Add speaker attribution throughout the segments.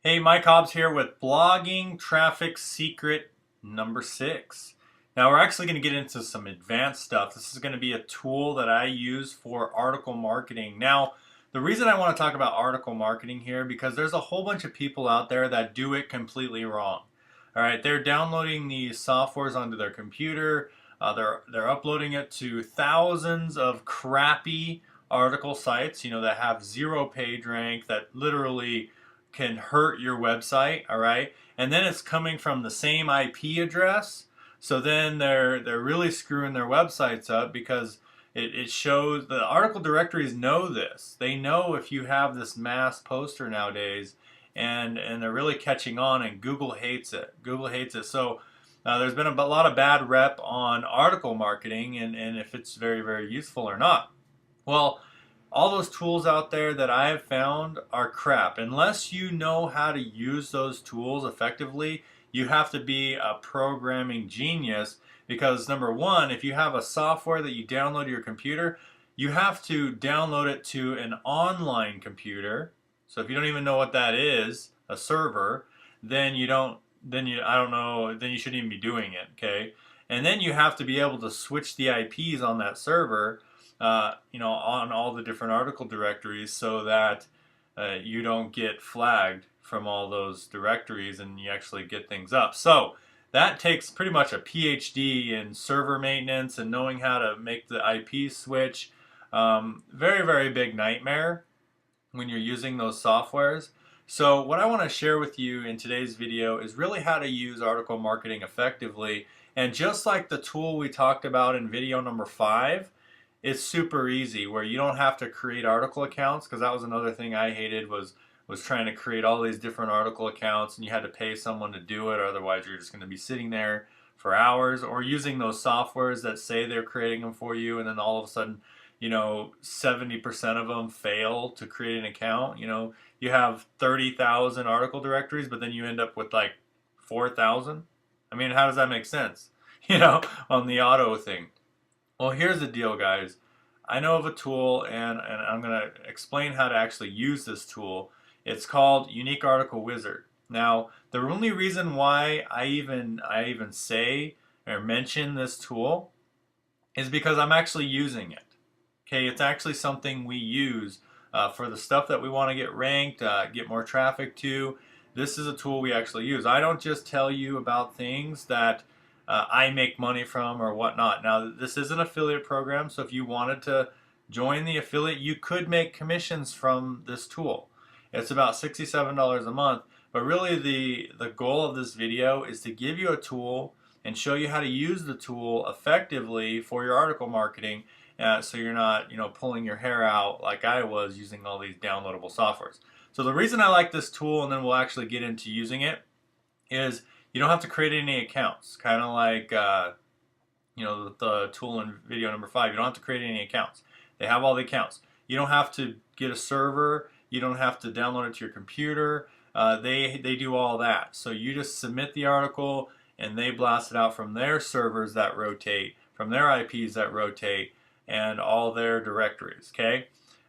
Speaker 1: Hey, Mike Hobbs here with Blogging Traffic Secret number 6. Now, we're actually going to get into some advanced stuff. This is going to be a tool that I use for article marketing. Now, the reason I want to talk about article marketing here because there's a whole bunch of people out there that do it completely wrong. All right, they're downloading these softwares onto their computer. They're uploading it to thousands of crappy article sites, that have zero page rank, that literally can hurt your website, all right? And then it's coming from the same IP address. So then they're really screwing their websites up because it shows the article directories know this. They know if you have this mass poster nowadays, and they're really catching on, and Google hates it. Google hates it. So there's been a lot of bad rep on article marketing and if it's very, very useful or not. Well, all those tools out there that I have found are crap. Unless you know how to use those tools effectively, you have to be a programming genius because number one, if you have a software that you download to your computer, you have to download it to an online computer. So if you don't even know what that is, a server, then you don't, then you, I don't know, then you shouldn't even be doing it, okay? And then you have to be able to switch the IPs on that server on all the different article directories so that you don't get flagged from all those directories and you actually get things up. So that takes pretty much a PhD in server maintenance and knowing how to make the IP switch. Very, very big nightmare when you're using those softwares. So what I want to share with you in today's video is really how to use article marketing effectively. And just like the tool we talked about in video number 5, it's super easy where you don't have to create article accounts, because that was another thing I hated was trying to create all these different article accounts and you had to pay someone to do it, or otherwise you're just going to be sitting there for hours, or using those softwares that say they're creating them for you and then all of a sudden 70% of them fail to create an account. You have 30,000 article directories but then you end up with like 4,000. I mean, how does that make sense on the auto thing? Well, here's the deal, guys. I know of a tool, and I'm going to explain how to actually use this tool. It's called Unique Article Wizard. Now, the only reason why I even say or mention this tool is because I'm actually using it. Okay, it's actually something we use for the stuff that we want to get ranked, get more traffic to. This is a tool we actually use. I don't just tell you about things that I make money from or whatnot. Now, this is an affiliate program, so if you wanted to join the affiliate, you could make commissions from this tool. It's about $67 a month, but really the goal of this video is to give you a tool and show you how to use the tool effectively for your article marketing, so you're not pulling your hair out like I was using all these downloadable softwares. So the reason I like this tool, and then we'll actually get into using it, is you don't have to create any accounts. Kind of like the tool in video number 5. You don't have to create any accounts. They have all the accounts. You don't have to get a server. You don't have to download it to your computer. They do all that. So you just submit the article and they blast it out from their servers that rotate, from their IPs that rotate, and all their directories. Okay.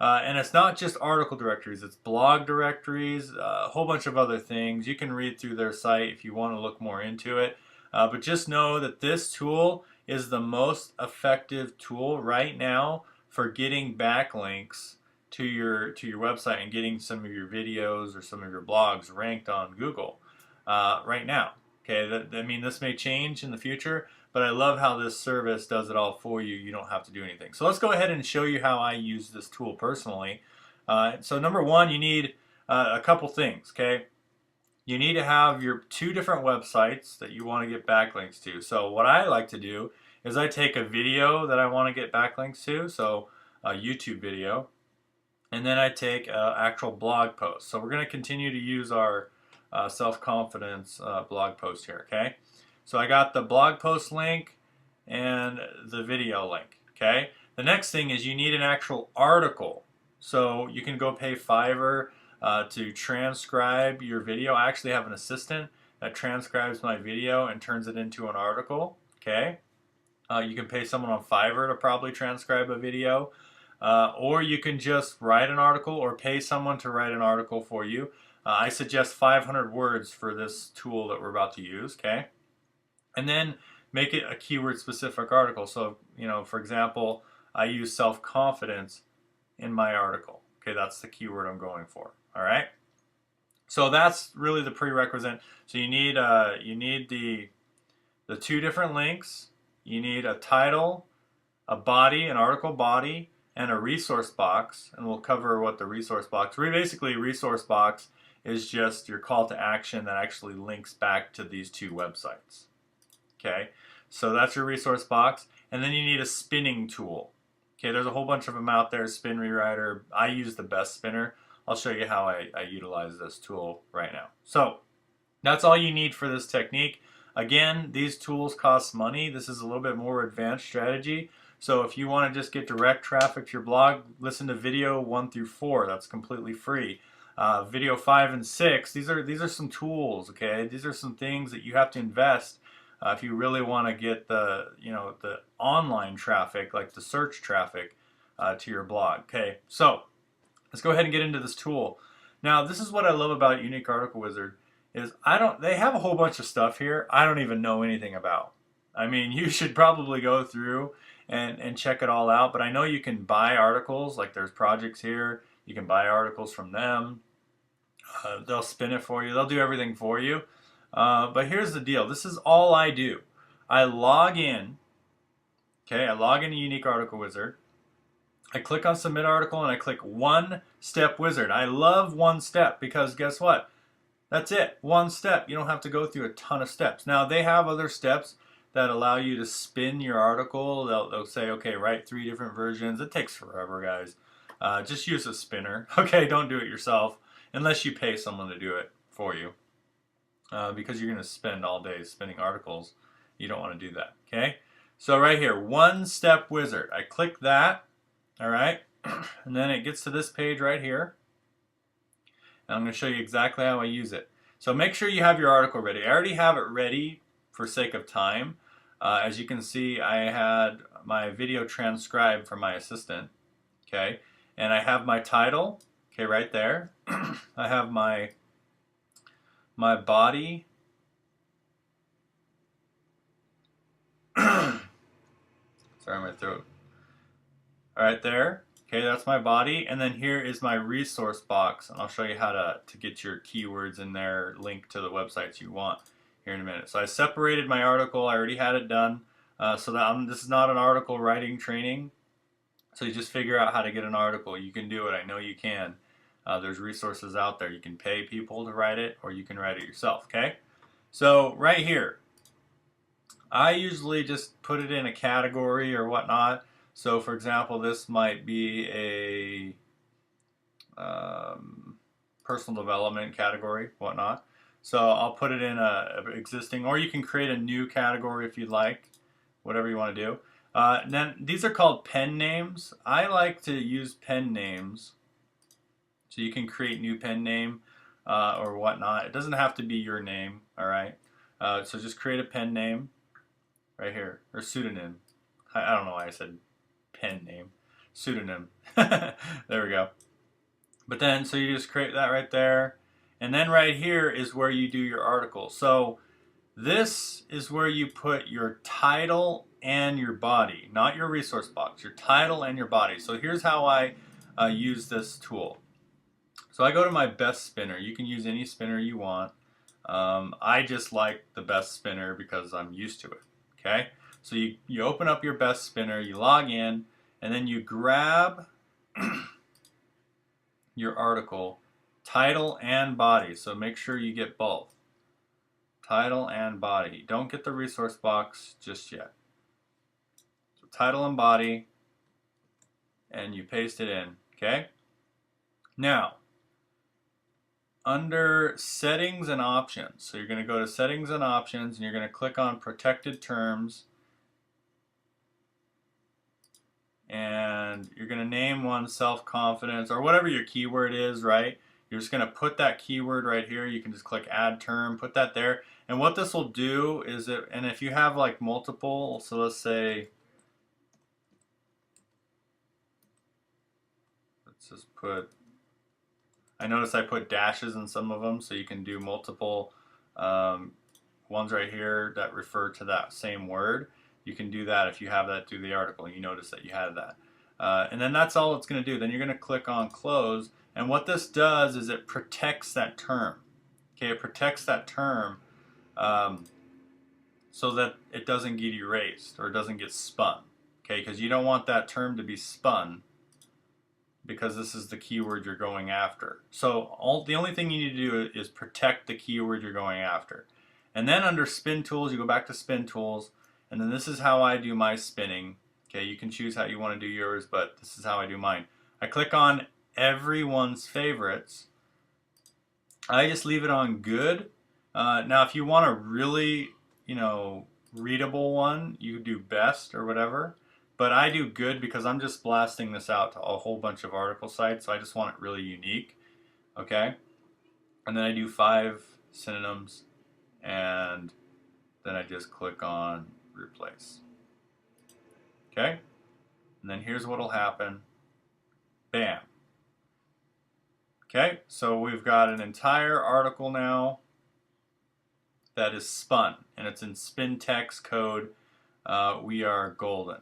Speaker 1: And it's not just article directories, it's blog directories, a whole bunch of other things. You can read through their site if you want to look more into it. But just know that this tool is the most effective tool right now for getting backlinks to your website and getting some of your videos or some of your blogs ranked on Google right now. Okay, I mean, this may change in the future, but I love how this service does it all for you. You don't have to do anything. So let's go ahead and show you how I use this tool personally. So number one, you need a couple things, okay? You need to have your 2 different websites that you want to get backlinks to. So what I like to do is I take a video that I want to get backlinks to, so a YouTube video, and then I take an actual blog post. So we're going to continue to use our self-confidence blog post here, okay? So I got the blog post link and the video link, okay? The next thing is you need an actual article. So you can go pay Fiverr to transcribe your video. I actually have an assistant that transcribes my video and turns it into an article, okay? You can pay someone on Fiverr to probably transcribe a video. Or you can just write an article or pay someone to write an article for you. I suggest 500 words for this tool that we're about to use, okay? And then make it a keyword specific article. So, for example, I use self-confidence in my article. Okay, that's the keyword I'm going for. All right. So that's really the prerequisite. So you need the two different links. You need a title, a body, an article body, and a resource box. And we'll cover what the resource box. Basically, resource box is just your call to action that actually links back to these two websites. Okay, so that's your resource box. And then you need a spinning tool. Okay, there's a whole bunch of them out there, Spin Rewriter. I use the Best Spinner. I'll show you how I utilize this tool right now. So that's all you need for this technique. Again, these tools cost money. This is a little bit more advanced strategy. So if you want to just get direct traffic to your blog, listen to video 1 through 4. That's completely free. Video 5 and 6, these are some tools, okay? These are some things that you have to invest if you really want to get the online traffic, like the search traffic, to your blog. Okay, so let's go ahead and get into this tool. Now, this is what I love about Unique Article Wizard is they have a whole bunch of stuff here I don't even know anything about. I mean, you should probably go through and check it all out. But I know you can buy articles. Like there's projects here. You can buy articles from them. They'll spin it for you. They'll do everything for you. But here's the deal. This is all I do. I log in. Okay, I log into Unique Article Wizard. I click on Submit Article and I click One Step Wizard. I love One Step because guess what? That's it. One step. You don't have to go through a ton of steps. Now, they have other steps that allow you to spin your article. They'll say, okay, write 3 different versions. It takes forever, guys. Just use a spinner. Okay, don't do it yourself unless you pay someone to do it for you. Because you're going to spend all day spinning articles. You don't want to do that, okay? So right here, One Step Wizard. I click that, all right? And then it gets to this page right here. And I'm going to show you exactly how I use it. So make sure you have your article ready. I already have it ready for sake of time. As you can see, I had my video transcribed from my assistant, okay? And I have my title, okay, right there. I have my body. Sorry, my throat. All right, there. Okay, that's my body. And then here is my resource box. And I'll show you how to get your keywords in there, link to the websites you want here in a minute. So I separated my article. I already had it done. So that this is not an article writing training. So you just figure out how to get an article. You can do it. I know you can. There's resources out there. You can pay people to write it, or you can write it yourself, okay? So right here, I usually just put it in a category or whatnot. So for example, this might be a personal development category, whatnot. So I'll put it in a existing, or you can create a new category if you'd like, whatever you want to do. Then these are called pen names. I like to use pen names. So you can create new pen name or whatnot. It doesn't have to be your name, all right? So just create a pen name right here, or pseudonym. I don't know why I said pen name. Pseudonym. There we go. But then, so you just create that right there. And then right here is where you do your article. So this is where you put your title and your body, not your resource box, your title and your body. So here's how I use this tool. So I go to my Best Spinner. You can use any spinner you want. I just like the Best Spinner because I'm used to it, okay? So you open up your Best Spinner, you log in, and then you grab your article, title and body. So make sure you get both, title and body. Don't get the resource box just yet. So title and body, and you paste it in, okay? Now, under settings and options, so you're going to go to settings and options, and you're going to click on protected terms, and you're going to name one self-confidence or whatever your keyword is, right? You're just going to put that keyword right here. You can just click add term, put that there. And what this will do is and if you have like multiple, so let's say, let's just put I notice I put dashes in some of them, so you can do multiple ones right here that refer to that same word. You can do that if you have that through the article. You notice that you had that. And then that's all it's going to do. Then you're going to click on close. And what this does is it protects that term. Okay, it protects that term so that it doesn't get erased or it doesn't get spun. Okay, because you don't want that term to be spun because this is the keyword you're going after. So the only thing you need to do is protect the keyword you're going after. And then under spin tools, you go back to spin tools, and then this is how I do my spinning. Okay, you can choose how you want to do yours, but this is how I do mine. I click on everyone's favorites. I just leave it on good. Now, if you want a really, readable one, you do best or whatever. But I do good because I'm just blasting this out to a whole bunch of article sites, so I just want it really unique. Okay? And then I do 5 synonyms, and then I just click on replace. Okay? And then here's what'll happen. Bam. Okay, so we've got an entire article now that is spun, and it's in spin text code. We are golden.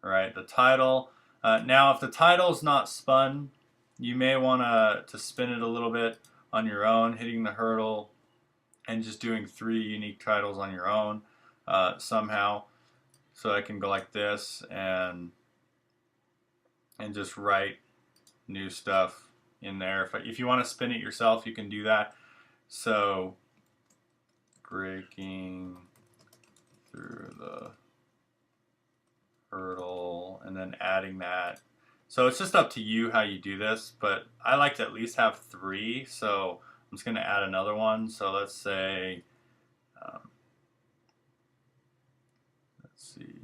Speaker 1: All right, the title. Now, if the title's not spun, you may want to spin it a little bit on your own, hitting the hurdle and just doing 3 unique titles on your own somehow. So I can go like this and just write new stuff in there. If you want to spin it yourself, you can do that. So, breaking through the hurdle, and then adding that. So it's just up to you how you do this, but I like to at least have 3, so I'm just going to add another one. So let's say, let's see,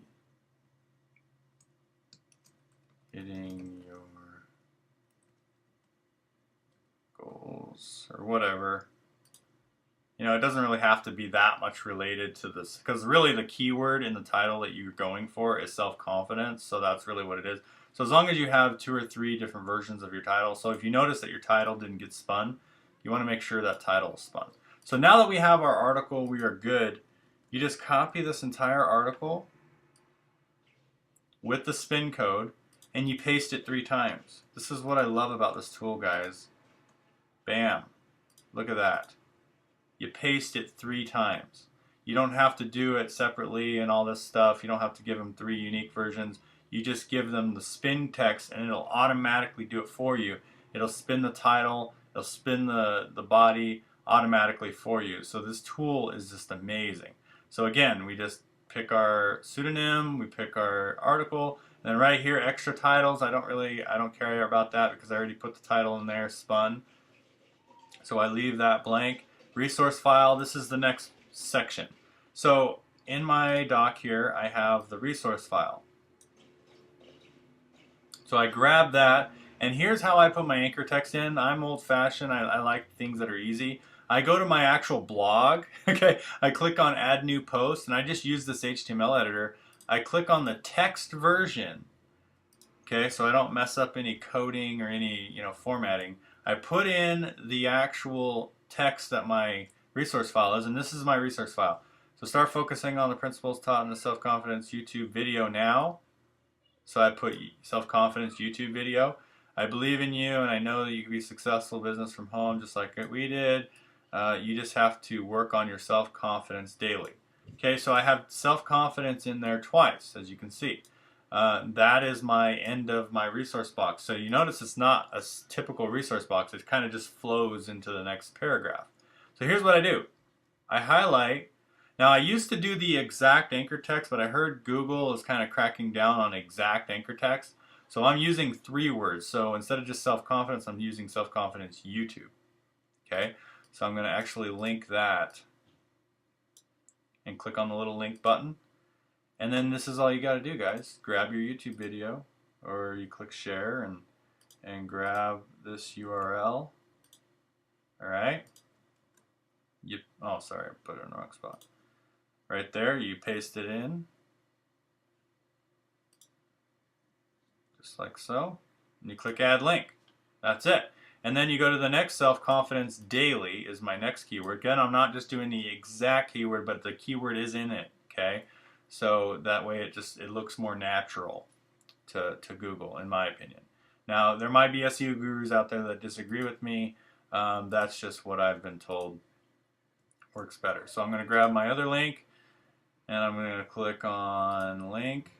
Speaker 1: hitting your goals or whatever. It doesn't really have to be that much related to this, because really the keyword in the title that you're going for is self-confidence, so that's really what it is. So as long as you have 2 or 3 different versions of your title, so if you notice that your title didn't get spun, you want to make sure that title is spun. So now that we have our article, we are good. You just copy this entire article with the spin code, and you paste it 3 times. This is what I love about this tool, guys. Bam. Look at that. You paste it 3 times. You don't have to do it separately and all this stuff. You don't have to give them 3 unique versions. You just give them the spin text and it'll automatically do it for you. It'll spin the title, it'll spin the body automatically for you. So this tool is just amazing. So again, we just pick our pseudonym, we pick our article, and then right here, extra titles. I don't care about that because I already put the title in there, spun. So I leave that blank. Resource file, this is the next section. So in my doc here, I have the resource file. So I grab that, and here's how I put my anchor text in. I'm old-fashioned. I like things that are easy. I go to my actual blog. Okay, I click on Add New Post, and I just use this HTML editor. I click on the text version. Okay, so I don't mess up any coding or any formatting. I put in the actual text that my resource file is, and this is my resource file. So start focusing on the principles taught in the self-confidence YouTube video now. So I put self-confidence YouTube video. I believe in you, and I know that you can be successful business from home just like we did. You just have to work on your self-confidence daily. Okay, so I have self-confidence in there twice, as you can see. That is my end of my resource box. So you notice it's not a typical resource box. It kind of just flows into the next paragraph. So here's what I do. I highlight. Now I used to do the exact anchor text, but I heard Google is kind of cracking down on exact anchor text. So I'm using 3 words. So instead of just self-confidence, I'm using self-confidence YouTube. Okay, so I'm going to actually link that and click on the little link button. And then this is all you got to do, guys. Grab your YouTube video, or you click share and grab this URL. All right. Oh, sorry, I put it in the wrong spot. Right there, you paste it in, just like so. And you click add link. That's it. And then you go to the next, self-confidence daily is my next keyword. Again, I'm not just doing the exact keyword, but the keyword is in it, okay? So that way it looks more natural to Google, in my opinion. Now, there might be SEO gurus out there that disagree with me. That's just what I've been told works better. So I'm going to grab my other link, and I'm going to click on link,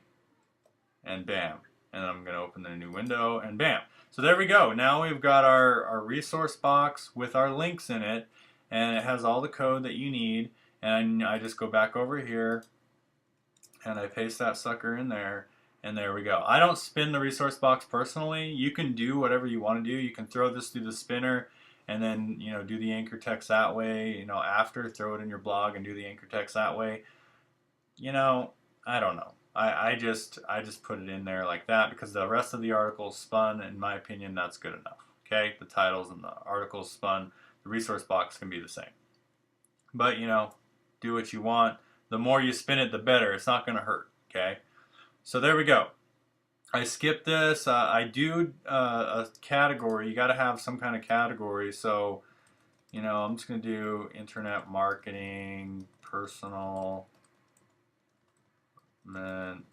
Speaker 1: and bam. And I'm going to open the new window, and bam. So there we go. Now we've got our resource box with our links in it, and it has all the code that you need. And I just go back over here, and I paste that sucker in there, and there we go. I don't spin the resource box personally. You can do whatever you want to do. You can throw this through the spinner, and then do the anchor text that way. After, throw it in your blog and do the anchor text that way. I don't know. I just put it in there like that because the rest of the article is spun. In my opinion, that's good enough. Okay, the titles and the articles spun. The resource box can be the same. But do what you want. The more you spin it, the better. It's not going to hurt. Okay, so there we go. I skipped this. I do a category. You got to have some kind of category. So, I'm just going to do internet marketing, personal,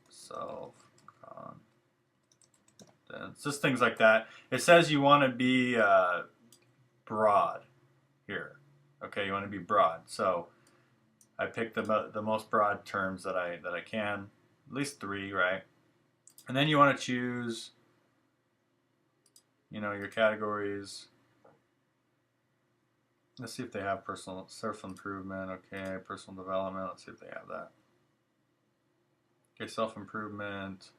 Speaker 1: self-confidence, just things like that. It says you want to be broad here. Okay, you want to be broad. So I picked the most broad terms that I can, at least 3, right? And then you want to choose, your categories. Let's see if they have personal self-improvement. Okay, personal development. Let's see if they have that. Okay, self-improvement.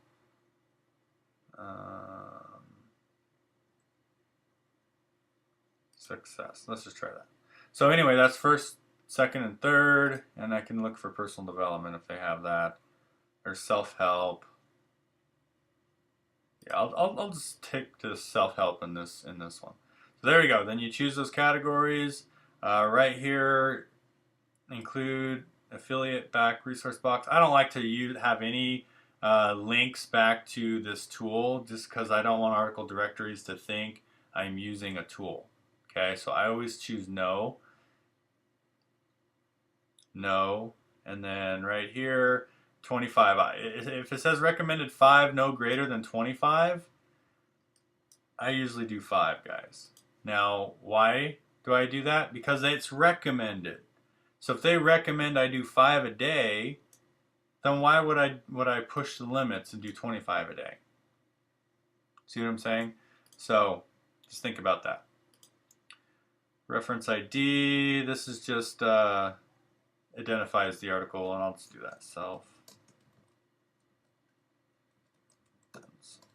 Speaker 1: Success. Let's just try that. So anyway, that's first, second, and third, and I can look for personal development if they have that, or self-help. Yeah, I'll just take to self-help in this one. So there you go. Then you choose those categories. Right here, include affiliate back resource box. I don't like to have any links back to this tool just because I don't want article directories to think I'm using a tool. Okay, so I always choose no, and then right here, 25. If it says recommended 5, no greater than 25, I usually do 5, guys. Now, why do I do that? Because it's recommended. So if they recommend I do 5 a day, then why would I push the limits and do 25 a day? See what I'm saying? So just think about that. Reference ID, this is just identifies the article, and I'll just do that.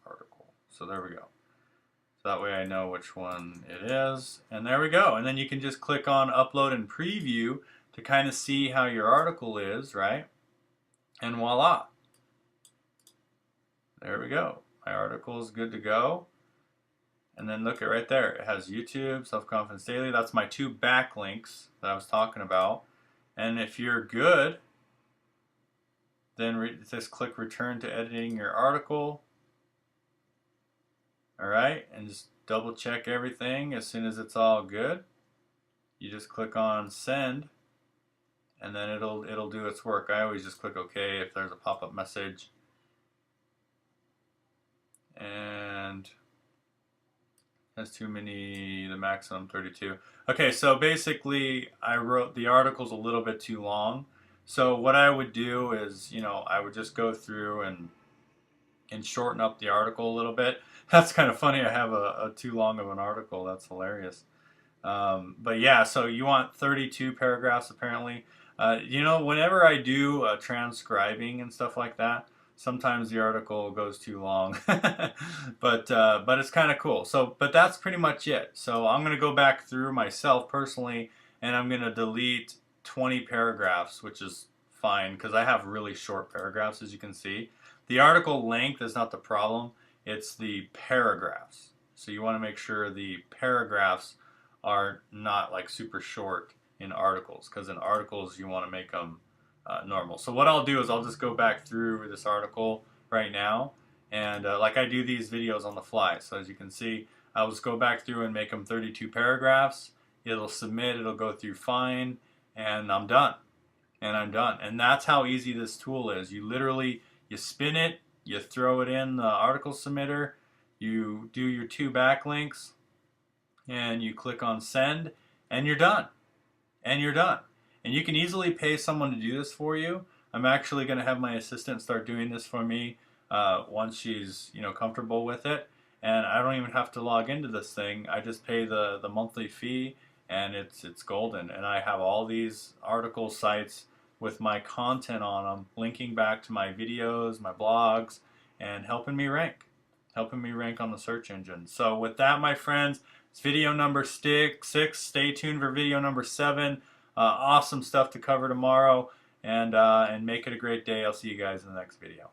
Speaker 1: Article. So there we go. So that way I know which one it is. And there we go. And then you can just click on upload and preview to kind of see how your article is, right? And voila. There we go. My article is good to go. And then look at right there. It has YouTube, Self-Confidence Daily. That's my 2 backlinks that I was talking about. And if you're good, then just click return to editing your article. All right, and just double check everything. As soon as it's all good, you just click on send, and then it'll do its work. I always just click OK if there's a pop-up message. And that's too many, the maximum 32. Okay, so basically I wrote the article's a little bit too long. So what I would do is, I would just go through and shorten up the article a little bit. That's kind of funny. I have a too long of an article. That's hilarious. But yeah, so you want 32 paragraphs apparently. Whenever I do transcribing and stuff like that, sometimes the article goes too long. but it's kind of cool. But that's pretty much it. So I'm going to go back through myself personally, and I'm going to delete 20 paragraphs, which is fine because I have really short paragraphs, as you can see. The article length is not the problem. It's the paragraphs. So you want to make sure the paragraphs are not like super short in articles, because in articles you want to make them normal. So what I'll do is I'll just go back through this article right now, and like I do these videos on the fly. So as you can see, I'll just go back through and make them 32 paragraphs. It'll submit, it'll go through fine, and I'm done. And I'm done. And that's how easy this tool is. You literally, you spin it, you throw it in the article submitter, you do your 2 backlinks, and you click on send, and you're done. And you're done. And you can easily pay someone to do this for you. I'm actually going to have my assistant start doing this for me once she's comfortable with it. And I don't even have to log into this thing. I just pay the monthly fee, and it's golden. And I have all these article sites with my content on them, linking back to my videos, my blogs, and helping me rank on the search engine. So with that, my friends, it's video number 6. Stay tuned for video number 7. Awesome stuff to cover tomorrow, and make it a great day. I'll see you guys in the next video.